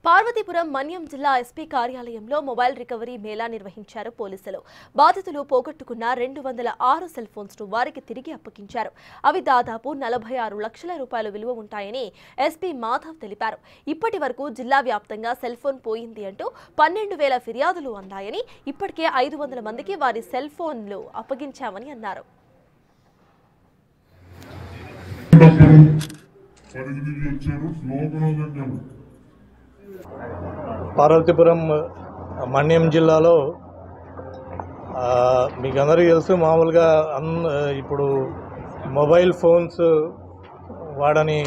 పార్వతీపురం మన్యం జిల్లా ఎస్పీ కార్యాలయంలో mobile recovery Mela నిర్వహించారు పోలీసులు. బాధితులు పోగొట్టుకున్న 206 సెల్ ఫోన్స్ ను వారికి తిరిగి అప్పగించారు. అవి దాదాపు 46 లక్షల రూపాయల విలువ ఉంటాయని ఎస్పీ మాధవ్ తెలిపారు. ఇప్పటి వరకు జిల్లా వ్యాప్తంగా సెల్ ఫోన్ పోయింది అంటూ 12,000 ఫిర్యాదులు అందాయని, ఇప్పటికే 500 మందికి వారి సెల్ ఫోన్లు అప్పగించామని అన్నారు. పార్వతీపురం మన్యం జిల్లాలో మీకు అందరికీ తెలుసు, మామూలుగా ఇప్పుడు మొబైల్ ఫోన్స్ వాడని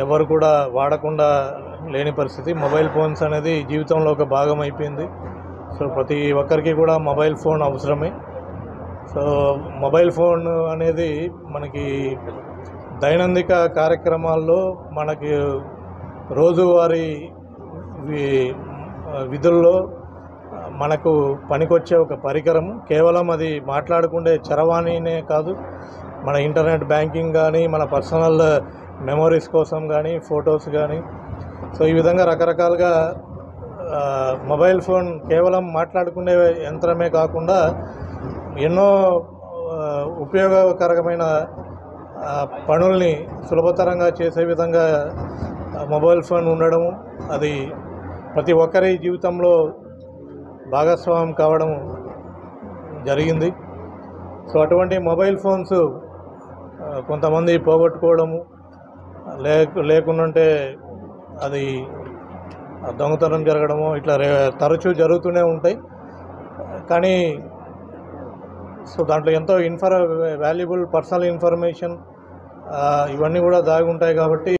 ఎవరు కూడా వాడకుండా లేని పరిస్థితి. మొబైల్ ఫోన్స్ అనేది జీవితంలో ఒక భాగం అయిపోయింది. సో ప్రతి ఒక్కరికి కూడా మొబైల్ ఫోన్ అవసరమే. సో మొబైల్ ఫోన్ అనేది మనకి దైనందిక కార్యక్రమాల్లో, మనకి రోజువారీ విధుల్లో మనకు పనికొచ్చే ఒక పరికరం. కేవలం అది మాట్లాడుకునే చరవాణినే కాదు, మన ఇంటర్నెట్ బ్యాంకింగ్ కానీ, మన పర్సనల్ మెమొరీస్ కోసం కానీ, ఫొటోస్ కానీ, సో ఈ విధంగా రకరకాలుగా మొబైల్ ఫోన్ కేవలం మాట్లాడుకునే యంత్రమే కాకుండా ఎన్నో ఉపయోగకరమైన పనుల్ని సులభతరంగా చేసే విధంగా మొబైల్ ఫోన్ ఉండడం, అది ప్రతి ఒక్కరి జీవితంలో భాగస్వామ్యం కావడం జరిగింది. సో అటువంటి మొబైల్ ఫోన్స్ కొంతమంది పోగొట్టుకోవడము, లేకుంటే అది దొంగతనం జరగడము, ఇట్లా తరచూ జరుగుతూనే ఉంటాయి. కానీ సో దాంట్లో ఎంతో వాల్యుబుల్ పర్సనల్ ఇన్ఫర్మేషన్ ఇవన్నీ కూడా దాగి ఉంటాయి కాబట్టి